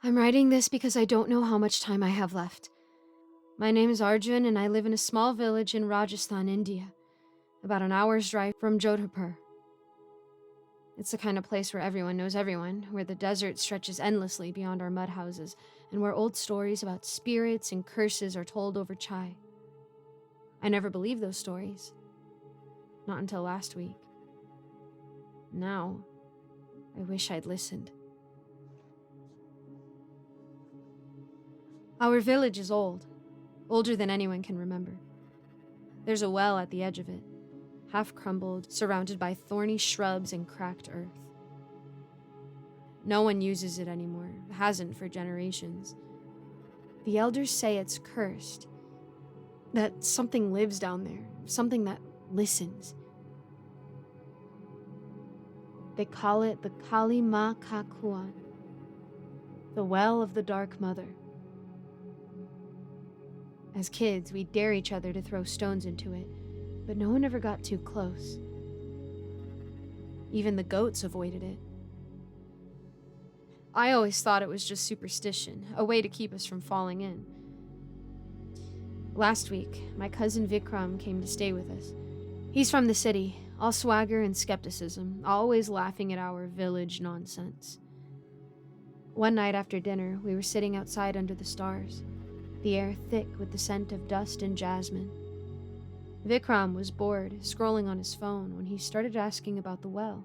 I'm writing this because I don't know how much time I have left. My name is Arjun and I live in a small village in Rajasthan, India, about an hour's drive from Jodhpur. It's the kind of place where everyone knows everyone, where the desert stretches endlessly beyond our mud houses, and where old stories about spirits and curses are told over chai. I never believed those stories. Not until last week. Now, I wish I'd listened. Our village is old, older than anyone can remember. There's a well at the edge of it, half crumbled, surrounded by thorny shrubs and cracked earth. No one uses it anymore, hasn't for generations. The elders say it's cursed, that something lives down there, something that listens. They call it the Kali Ma Kakuan, the well of the Dark Mother. As kids, we'd dare each other to throw stones into it, but no one ever got too close. Even the goats avoided it. I always thought it was just superstition, a way to keep us from falling in. Last week, my cousin Vikram came to stay with us. He's from the city, all swagger and skepticism, always laughing at our village nonsense. One night after dinner, we were sitting outside under the stars, the air thick with the scent of dust and jasmine. Vikram was bored, scrolling on his phone, when he started asking about the well.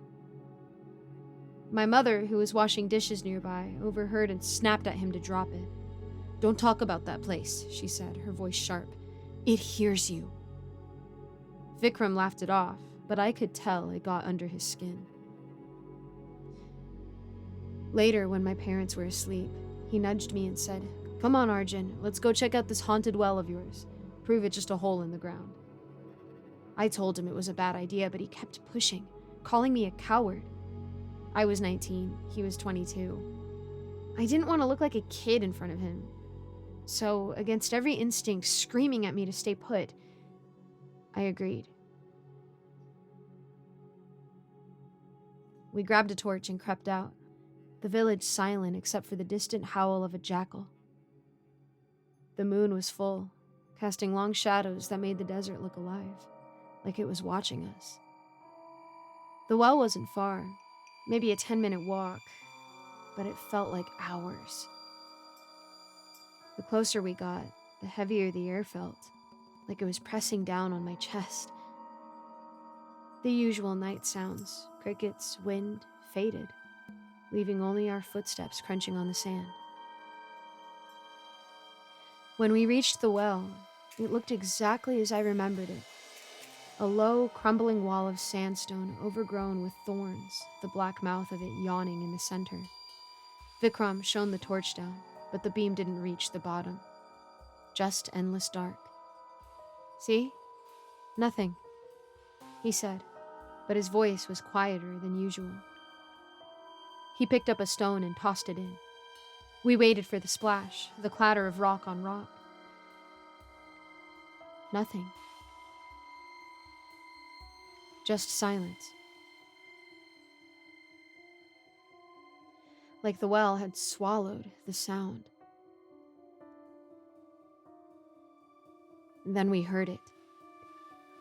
My mother, who was washing dishes nearby, overheard and snapped at him to drop it. "Don't talk about that place," she said, her voice sharp. "It hears you." Vikram laughed it off, but I could tell it got under his skin. Later, when my parents were asleep, he nudged me and said, "Come on, Arjun, let's go check out this haunted well of yours. Prove it's just a hole in the ground." I told him it was a bad idea, but he kept pushing, calling me a coward. I was 19, he was 22. I didn't want to look like a kid in front of him. So, against every instinct screaming at me to stay put, I agreed. We grabbed a torch and crept out, the village silent except for the distant howl of a jackal. The moon was full, casting long shadows that made the desert look alive, like it was watching us. The well wasn't far, maybe a 10-minute walk, but it felt like hours. The closer we got, the heavier the air felt, like it was pressing down on my chest. The usual night sounds, crickets, wind, faded, leaving only our footsteps crunching on the sand. When we reached the well, it looked exactly as I remembered it. A low, crumbling wall of sandstone overgrown with thorns, the black mouth of it yawning in the center. Vikram shone the torch down, but the beam didn't reach the bottom. Just endless dark. "See? Nothing," he said, but his voice was quieter than usual. He picked up a stone and tossed it in. We waited for the splash, the clatter of rock on rock. Nothing. Just silence. Like the well had swallowed the sound. Then we heard it.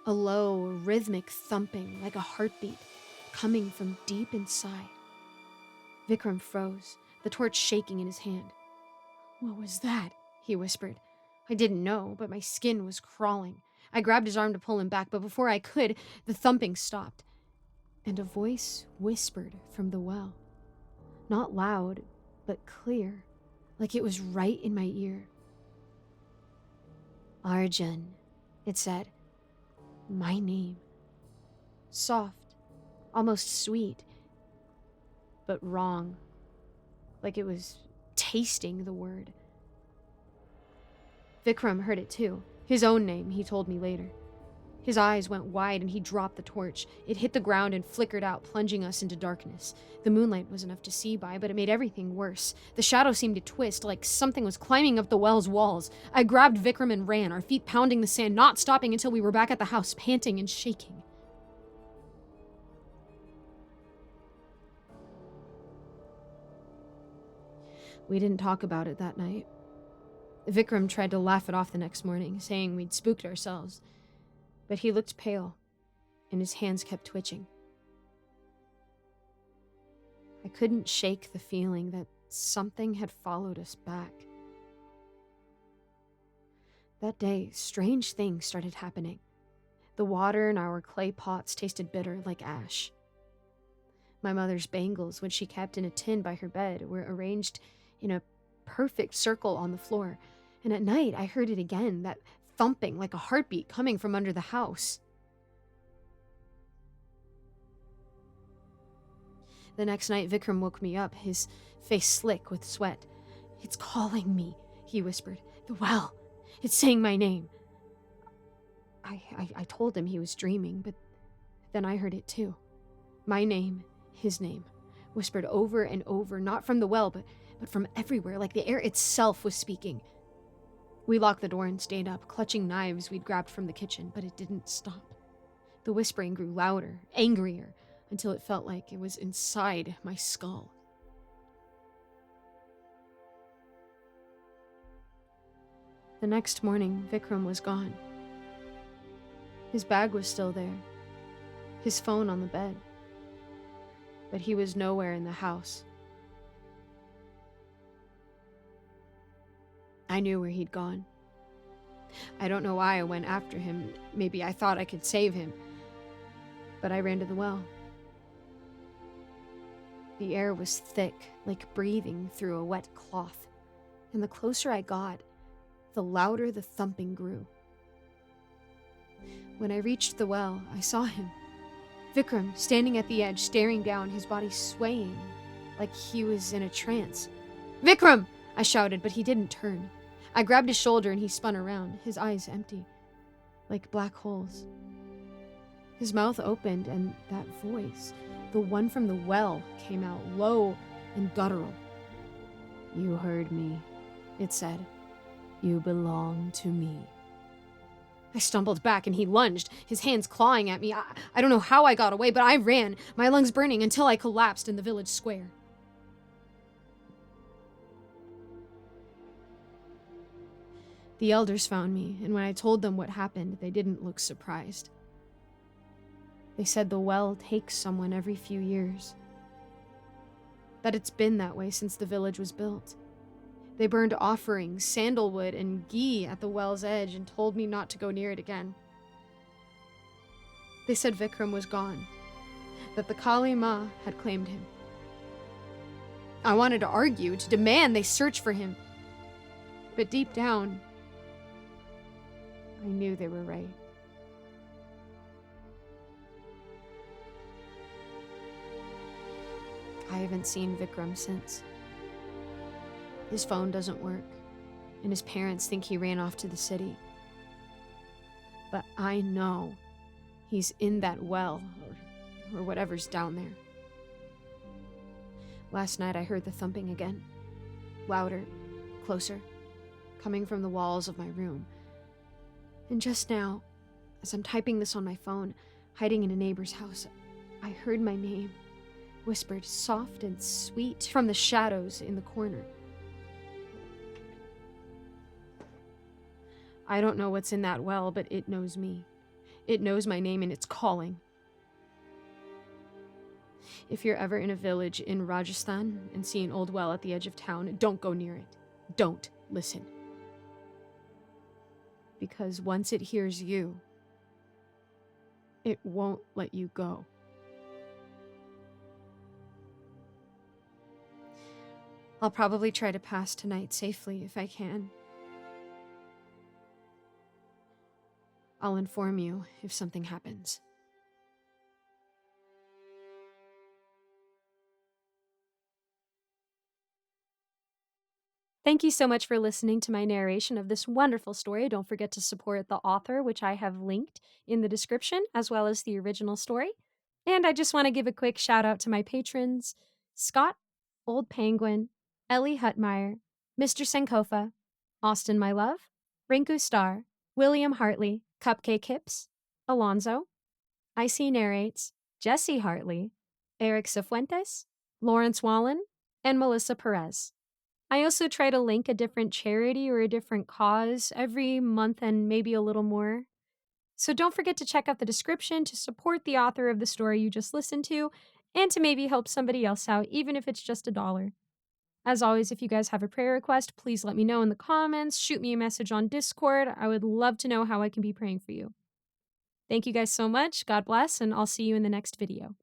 A low, rhythmic thumping like a heartbeat coming from deep inside. Vikram froze, the torch shaking in his hand. "What was that?" he whispered. I didn't know, but my skin was crawling. I grabbed his arm to pull him back, but before I could, the thumping stopped, and a voice whispered from the well. Not loud, but clear, like it was right in my ear. "Arjun," it said. My name. Soft, almost sweet, but wrong, like it was tasting the word. Vikram heard it too, his own name, he told me later. His eyes went wide and he dropped the torch. It hit the ground and flickered out, plunging us into darkness. The moonlight was enough to see by, but it made everything worse. The shadow seemed to twist, like something was climbing up the well's walls. I grabbed Vikram and ran, our feet pounding the sand, not stopping until we were back at the house, panting and shaking. We didn't talk about it that night. Vikram tried to laugh it off the next morning, saying we'd spooked ourselves, but he looked pale, and his hands kept twitching. I couldn't shake the feeling that something had followed us back. That day, strange things started happening. The water in our clay pots tasted bitter like ash. My mother's bangles, which she kept in a tin by her bed, were arranged in a perfect circle on the floor, and at night I heard it again, that thumping like a heartbeat coming from under the house. The next night, Vikram woke me up, his face slick with sweat. "It's calling me," he whispered. "The well. It's saying my name." I told him he was dreaming, but then I heard it too. My name, his name, whispered over and over, not from the well, but from everywhere, like the air itself was speaking. We locked the door and stayed up, clutching knives we'd grabbed from the kitchen, but it didn't stop. The whispering grew louder, angrier, until it felt like it was inside my skull. The next morning, Vikram was gone. His bag was still there, his phone on the bed, but he was nowhere in the house. I knew where he'd gone. I don't know why I went after him. Maybe I thought I could save him, but I ran to the well. The air was thick, like breathing through a wet cloth, and the closer I got, the louder the thumping grew. When I reached the well, I saw him. Vikram, standing at the edge, staring down, his body swaying like he was in a trance. "Vikram!" I shouted, but he didn't turn. I grabbed his shoulder and he spun around, his eyes empty, like black holes. His mouth opened and that voice, the one from the well, came out low and guttural. "You heard me," it said. "You belong to me." I stumbled back and he lunged, his hands clawing at me. I don't know how I got away, but I ran, my lungs burning, until I collapsed in the village square. The elders found me, and when I told them what happened, they didn't look surprised. They said the well takes someone every few years. That it's been that way since the village was built. They burned offerings, sandalwood, and ghee at the well's edge and told me not to go near it again. They said Vikram was gone, that the Kali Ma had claimed him. I wanted to argue, to demand they search for him. But deep down, I knew they were right. I haven't seen Vikram since. His phone doesn't work, and his parents think he ran off to the city. But I know he's in that well, or whatever's down there. Last night I heard the thumping again. Louder, closer, coming from the walls of my room. And just now, as I'm typing this on my phone, hiding in a neighbor's house, I heard my name, whispered soft and sweet from the shadows in the corner. I don't know what's in that well, but it knows me. It knows my name and it's calling. If you're ever in a village in Rajasthan and see an old well at the edge of town, don't go near it. Don't listen. Because once it hears you, it won't let you go. I'll probably try to pass tonight safely if I can. I'll inform you if something happens. Thank you so much for listening to my narration of this wonderful story. Don't forget to support the author, which I have linked in the description, as well as the original story. And I just want to give a quick shout out to my patrons, Scott, Old Penguin, Ellie Hutmeyer, Mr. Sankofa, Austin My Love, Rinku Star, William Hartley, Cupcake Hips, Alonzo, Icy Narrates, Jesse Hartley, Eric Cifuentes, Lawrence Wallen, and Melissa Perez. I also try to link a different charity or a different cause every month and maybe a little more. So don't forget to check out the description to support the author of the story you just listened to and to maybe help somebody else out, even if it's just $1. As always, if you guys have a prayer request, please let me know in the comments, shoot me a message on Discord. I would love to know how I can be praying for you. Thank you guys so much. God bless, and I'll see you in the next video.